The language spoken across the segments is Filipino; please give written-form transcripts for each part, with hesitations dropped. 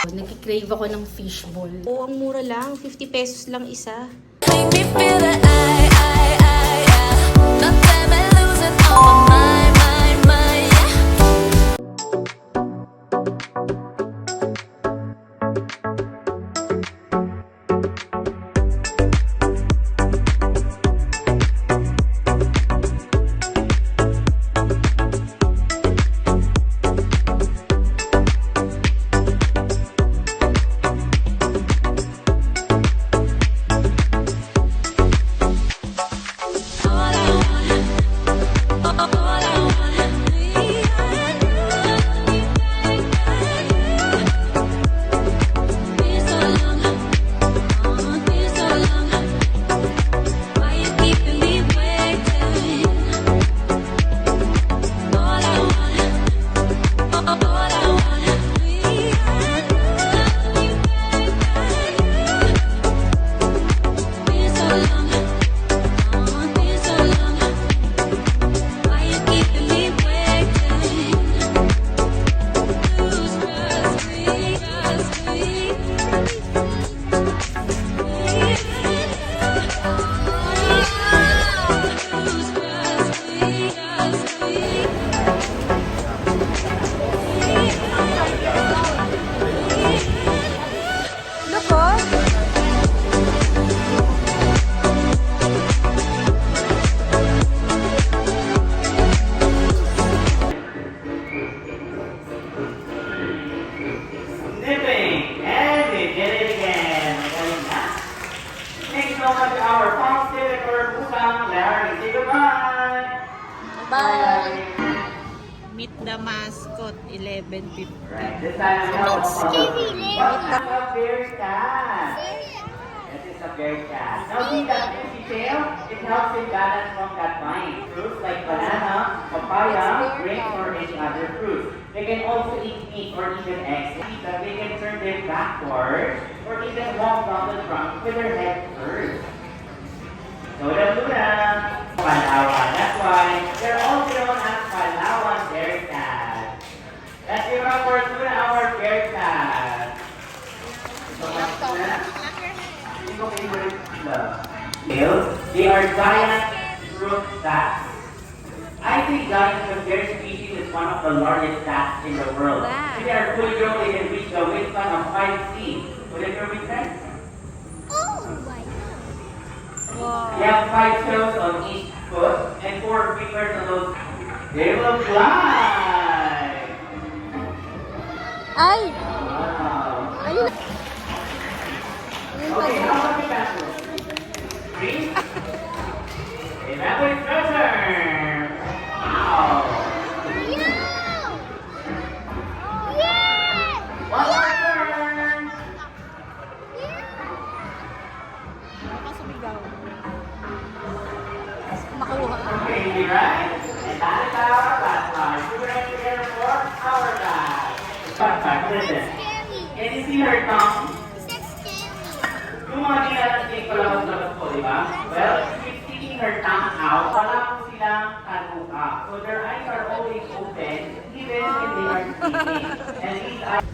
Nagki-crave ako ng fishball. Oo, ang mura lang. 50 pesos lang isa. Make me feel that not time I lose it all my mind, yeah. Meet the mascot, 11:50. This time we have a bear cat. This is a bear cat. Now see that juicy tail? It helps in balance from that vine. Fruits like banana, papaya, grapes, or any other fruit. They can also eat meat or even eggs. See that they can turn their backwards or even walk down the trunk with their head first. So Luna, Palawan. That's why they're also known as Palawan bear cat. Let's give up for Luna, our bear cat. They are giant fruit bats. I think giant because their species is one of the largest bats in the world. If they are fully grown, they can reach the wingspan of 5 feet. Would it be correct? They have 5 toes on each foot and 4 fingers on those. They will fly! Ay! Wow. Ayun! Okay, how about the bathroom? 3. Evaporate treasure! Wow! One more turn! Okay, right? And that is our last slide. We're going together for our guy. Listen. Can you see her tongue? Yung mga kinalating palabas-labas po, di ba? Well, she's sticking her tongue out. Wala po silang kanuka. So their eyes are always open, even when they are sleeping. And these eyes...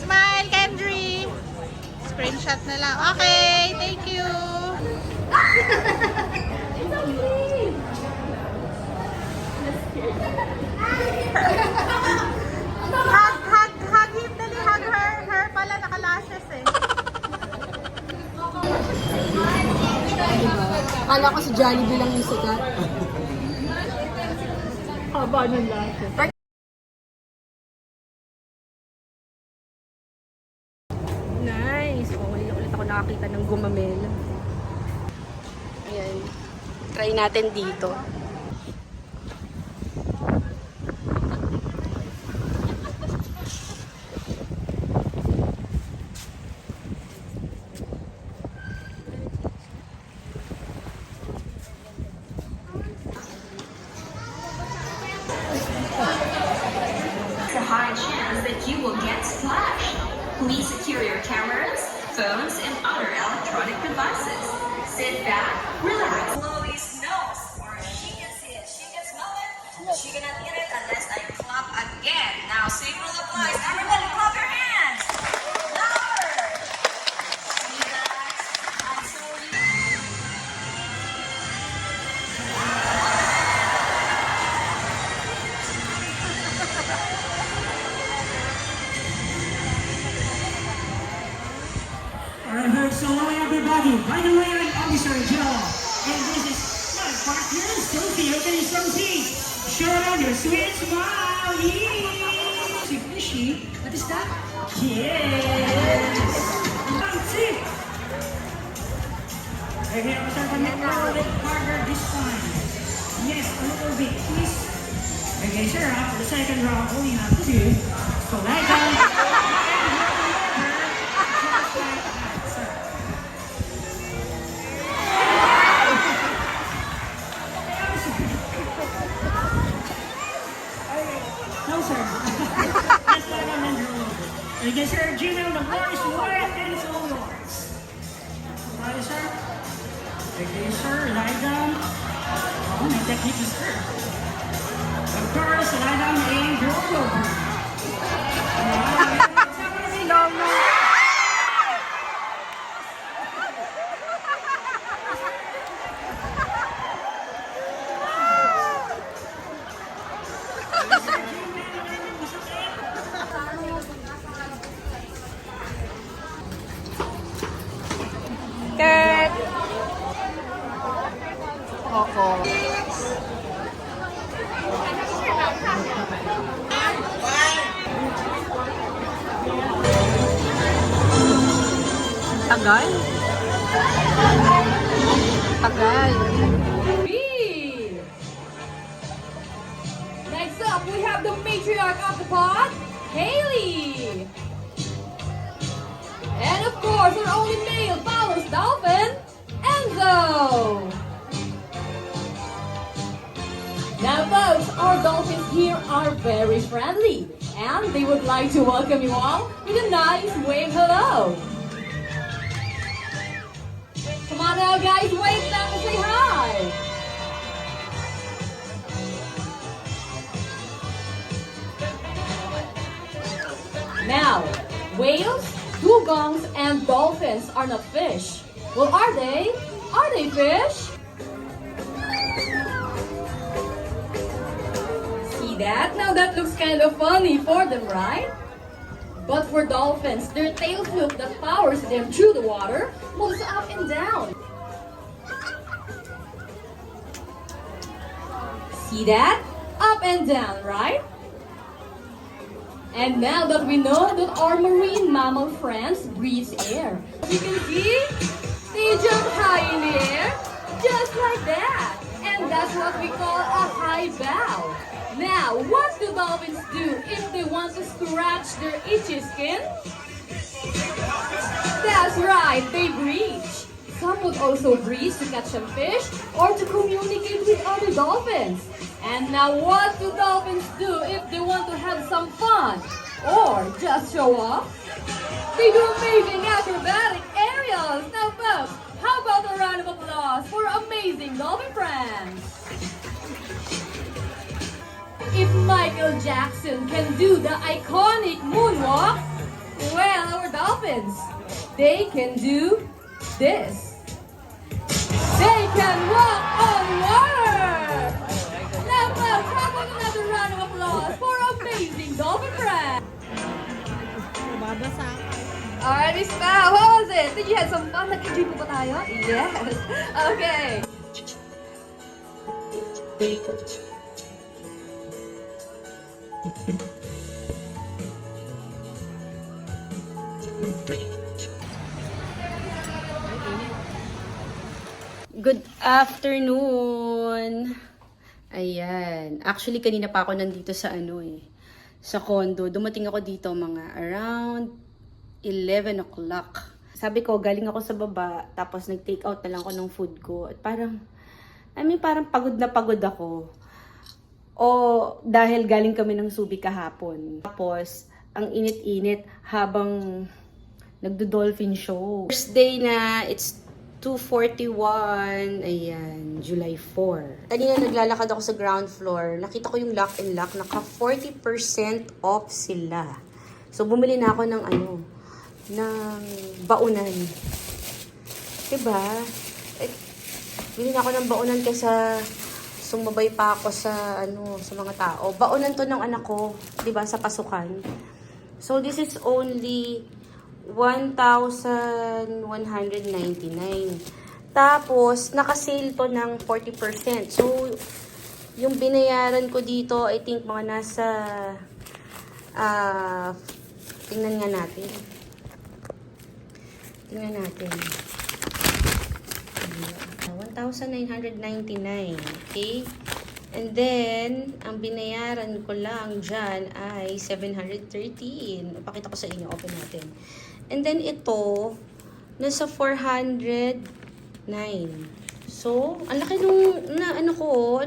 Smile, Kendry! Screenshot na lang. Okay, thank you! Hug him, dali, hug her. Her pala, naka-lashes eh. Akala ko si Jollibee lang yung sikat. Haba ng lahat. Nice. Oh, ngayon ulit ako nakakita ng gumamel. Ayan. Try natin dito. There's a high chance that you will get splashed. Please secure your cameras, phones, and other electronic devices. Sit back, relax. Chloe smells, or she can see it, she can smell it. She cannot eat it unless I clap again. Now, same rule applies. Everybody clap your hands. Louder. Relax. I'm sorry. Alright, so hello everybody. By the way, I'm Officer Joe. And this is my partner, Sophie. Okay, Sophie. Show them your sweet smile. Yeah. See, fishy. What is that? Yes. That's it. Okay, I'm starting to make a little bit harder this time. Yes, a little bit, please. Okay, sir, after the second round, all you have to do is go right down. No, sir. That's what I'm under. Okay, sir, Gino, the floor is yours and it's all yours. Right, sir? Okay, sir, lie down. Oh, my technique is good. Of course, lie down and roll over. Cut! Oo. Tagal? Tagal. Next up, we have the matriarch of the pod, Haley. And of course, our only male powerless dolphin, Enzo. Now folks, our dolphins here are very friendly, and they would like to welcome you all with a nice wave hello. Come on now guys, wave them and say hi. Now, whales, dugongs, and dolphins are not fish. Well, are they? Are they fish? See that? Now that looks kind of funny for them, right? But for dolphins, their tail fluke that powers them through the water moves up and down. See that? Up and down, right? And now that we know that our marine mammal friends breathe air, you can see they jump high in the air, just like that. And that's what we call a high bow. Now, what do dolphins do if they want to scratch their itchy skin? That's right, they breach. Some would also breach to catch some fish or to communicate with other dolphins. And now what do dolphins do if they want to have some fun or just show off? They do amazing acrobatic aerials. Now folks, how about a round of applause for amazing dolphin friends? If Michael Jackson can do the iconic moonwalk, well, our dolphins, they can do this. They can walk on water! Now, folks, how about another round of applause for amazing dolphin friends? Alright, Miss Pao, what was it? Did you have some fun? Nag-enjoy po ba tayo? Yes. Okay. Good afternoon! Ayan. Actually, kanina pa ako nandito sa sa condo. Dumating ako dito mga around 11 o'clock. Sabi ko, galing ako sa baba, tapos nag-take out na lang ako ng food ko. At parang pagod na pagod ako. O dahil galing kami ng Subic kahapon. Tapos, ang init-init habang nagdo-dolphin show. First day na, it's 2:41, ayan, July 4. Kanina naglalakad ako sa ground floor, nakita ko yung Lock and Lock, naka 40% off sila. So, bumili na ako ng ng baunan. Diba? Bili na ako ng baunan kaysa sumabay pa ako sa, sa mga tao. Baunan to ng anak ko, diba, sa pasukan. So, this is only 1,199. Tapos, naka-sale to ng 40%. So, yung binayaran ko dito, I think mga nasa, tingnan nga natin. Tingnan natin. 1,999. Okay? And then, ang binayaran ko lang dyan ay 713. Ipakita ko sa inyo. Open natin. And then, ito, nasa 409. So, ang laki nung, ang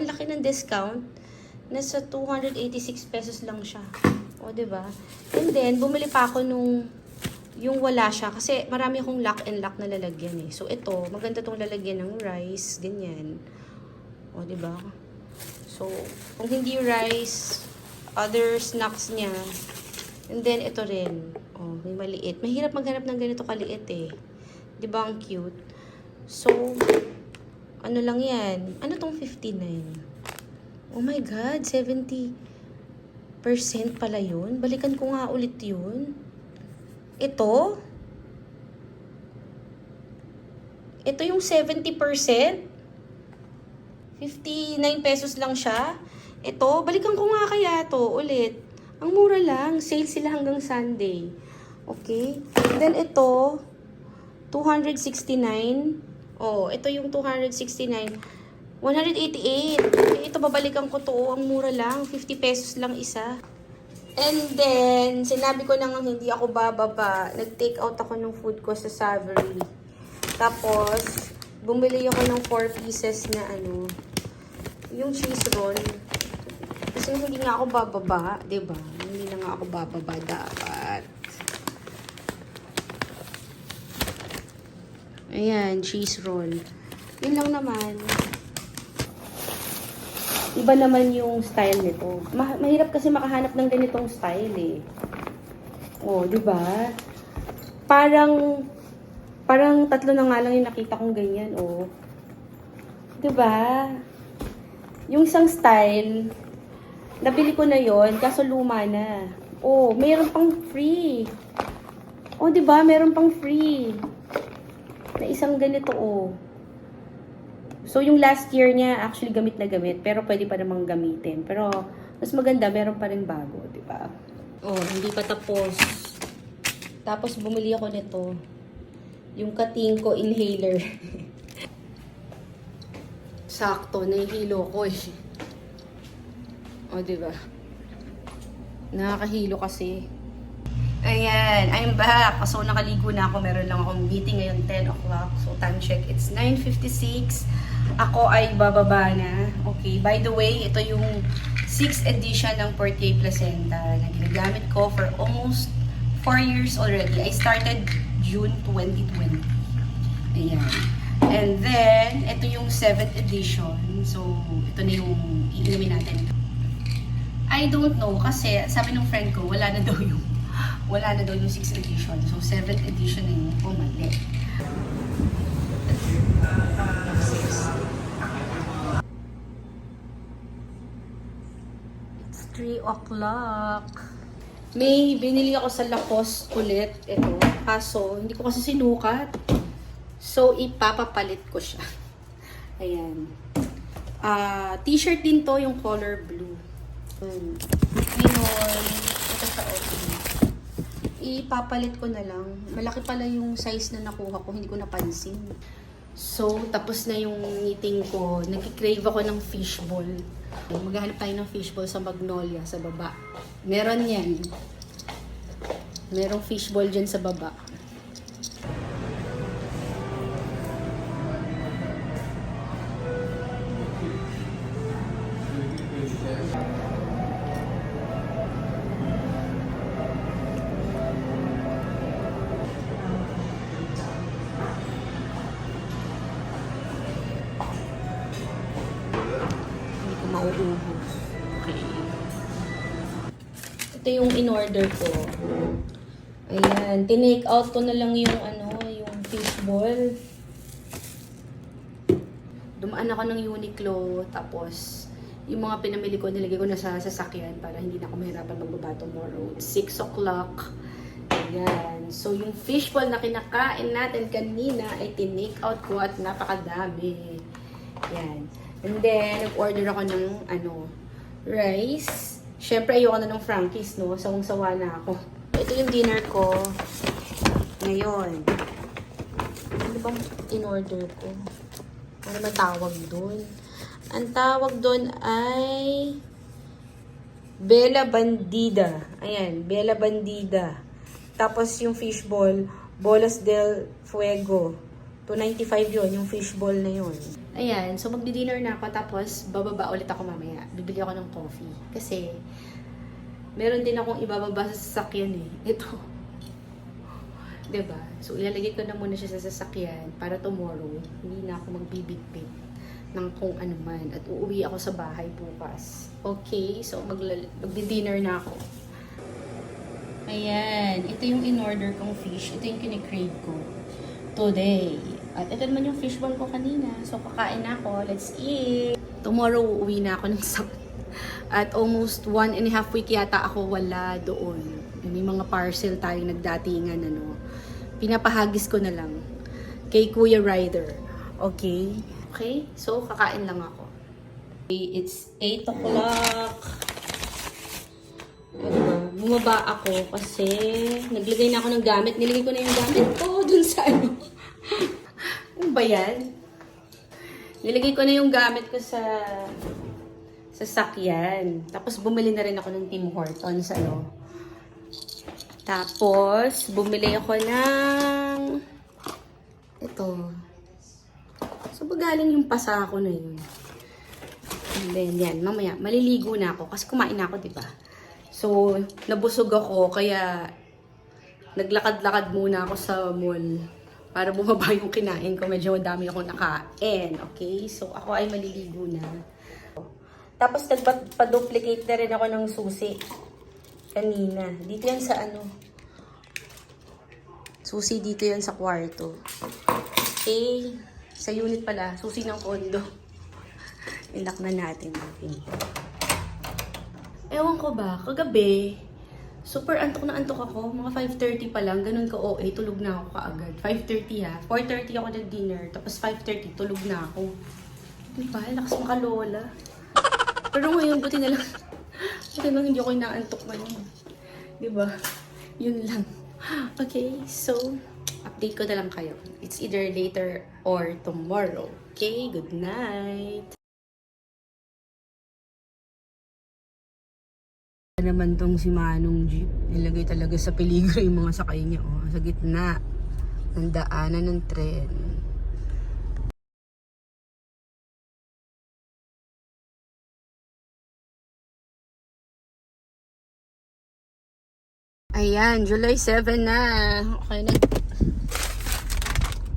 laki ng discount. Nasa 286 pesos lang siya. O, diba? And then, bumili pa ako nung, yung wala siya. Kasi, marami akong lock and lock na lalagyan eh. So, ito, maganda tong lalagyan ng rice. Ganyan. O, diba? So, kung hindi rice, other snacks niya. And then, ito rin. Oh, may maliit. Mahirap maghanap ng ganito kaliit eh. Di ba ang cute? So, ano lang yan? Ano tong 59? Oh my God, 70% pala yun. Balikan ko nga ulit yun. Ito? Ito yung 70%? 59 pesos lang siya. Ito, balikan ko nga kaya to ulit. Ang mura lang. Sale sila hanggang Sunday. Okay? Then ito, 269. Oh, ito yung 269. 188. Ito, babalikan ko to. Ang mura lang. 50 pesos lang isa. And then, sinabi ko na nga hindi ako bababa. Nag-take out ako ng food ko sa Savory. Tapos, bumili ako ng 4 pieces na yung cheese roll. Kasi hindi nga ako bababa, diba? Hindi na nga ako bababa dapat. Ayan, cheese roll. Yun lang naman. Iba naman yung style nito. Mahirap kasi makahanap ng ganitong style eh. Oh, diba? Parang tatlo na nga lang yung nakita kong ganyan, oh. Diba? Yung isang style, nabili ko na yon, kaso luma na. Oh, mayroon pang free. Oh, diba? Mayroon pang free. Na isang ganito, oh. So, yung last year niya, actually gamit na gamit, pero pwede pa namang gamitin. Pero, mas maganda, meron pa rin bago, diba? Oh, hindi pa tapos. Tapos, bumili ako nito. Yung Katingko inhaler. Sakto, nahihilo ko eh. O, diba? Nakakahilo kasi. Ayan, I'm back. So, nakaligo na ako. Meron lang akong meeting ngayon, 10 o'clock. So, time check. It's 9:56. Ako ay bababa na. Okay, by the way, ito yung 6th edition ng Portier Placenta na ginagamit ko for almost 4 years already. I started June 2020. Ayan. And then, ito yung 7th edition. So, ito na yung iinumin natin. I don't know kasi sabi ng friend ko, wala na daw yung 6th edition. So, 7th edition na yung mali. It's 3 o'clock. May binili ako sa Lacoste ulit. Ito. Kaso, hindi ko kasi sinukat. So, ipapapalit ko siya. Ayan. T-shirt din to, yung color blue. Ngayon, ito sa open. Ipapalit ko na lang. Malaki pala yung size na nakuha ko, hindi ko napansin. So, tapos na yung meeting ko. Nagkikrave ako ng fishball. Maghahanap tayo ng fishball sa Magnolia, sa baba. Meron yan. Merong fishball dyan sa baba. Hindi ko mauubos. Okay. Ito yung in-order ko. Ayan. Tinake out ko na lang yung yung fishball. Dumaan ako ng Uniqlo. Tapos, yung mga pinamili ko, nilagay ko na sa sasakyan para hindi na ako mahirapan magbaba tomorrow. It's 6 o'clock. Ayan. So, yung fishball na kinakain natin kanina ay tinake out ko at napakadami. Ayan. And then, nag-order ako ng rice. Siyempre, ayoko na ng Frankie's, no? Sawang-sawa na ako. Ito yung dinner ko. Ngayon. Ano bang in-order ko? Ano ba tawag doon? Ang tawag doon ay Bella Bandida. Ayan, Bella Bandida. Tapos yung fishball, Bolas del Fuego. 295 yun, yung fishball na yun. Ayan, so magdi-dinner na ako, tapos bababa ulit ako mamaya. Bibili ako ng coffee. Kasi, meron din akong ibababa sa sasakyan eh. Ito. Diba? So, ilalagay ko na muna siya sa sasakyan para tomorrow, hindi na ako magbibitbit ng kung ano man. At uuwi ako sa bahay bukas. Okay? So, magdi-dinner na ako. Ayan. Ito yung in-order kong fish. Ito yung kinikrave ko today. At ito naman yung fishball ko kanina. So, kakain na ako. Let's eat! Tomorrow, uuwi na ako ng Sabado. At almost 1.5 week yata ako wala doon. May mga parcel tayong nagdatingan, pinapahagis ko na lang kay Kuya Ryder. Okay? Okay? So, kakain lang ako. Okay, it's 8 o'clock. Bumaba ako kasi naglagay na ako ng gamit. Nilagay ko na yung gamit ko dun sa ano ba yan? Nilagay ko na yung gamit ko sa sakyan. Tapos, bumili na rin ako ng Tim Hortons, Tapos, bumili ako ng ito. So, galing yung pasako na yun. And then, yan. Mamaya, maliligo na ako. Kasi kumain na ako, diba? So, nabusog ako. Kaya, naglakad-lakad muna ako sa mall. Para bumaba yung kinain ko. Medyo dami akong nakain. Okay? So, ako ay maliligo na. Tapos, nagpa-duplicate na rin ako ng susi. Kanina. Dito yan sa susi dito yan sa kwarto. Okay. Sa unit pala. Susi ng kondo. Ilak na natin. Okay. Ewan ko ba, kagabi, super antok na antok ako. Mga 5:30 pa lang, ganun ka OA, tulog na ako kaagad. 5:30 ha. 4:30 ako nag-dinner, tapos 5:30 tulog na ako. Diba? Lakas makalola. Pero ngayon, buti na lang hindi ako inaantok ngayon. Diba? Yun lang. Okay, so, update ko na lang kayo. It's either later or tomorrow. Okay, good night. Naman tong si Manong Jeep. Nilagay talaga sa peligro yung mga sakay niya. Sa gitna ng daanan ng tren. Ayan, July 7 na. Okay,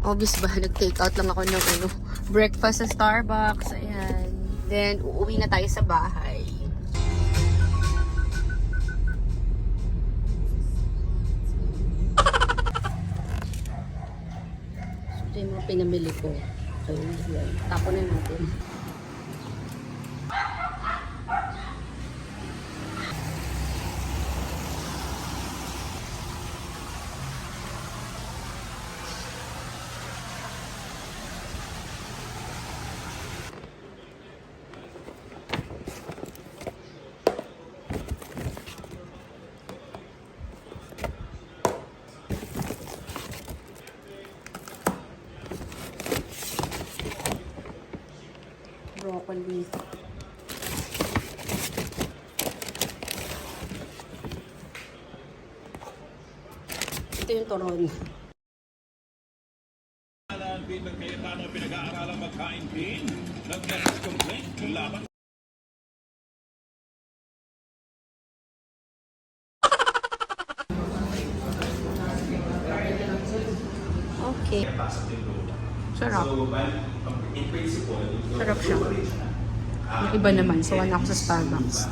obvious ba, nag-take out lang ako ng breakfast sa Starbucks. Ayan. Then, uuwi na tayo sa bahay. So, ito yung mga pinamili ko. Okay, yan. Tapon na natin. purple leaf. Ito yung turon. Peter Cayetano pinag-aaralang magkain din. Nag-message complaint laban. Okay. Sarap. Sarap siya. Yung iba naman. Sawan ako sa Starbucks.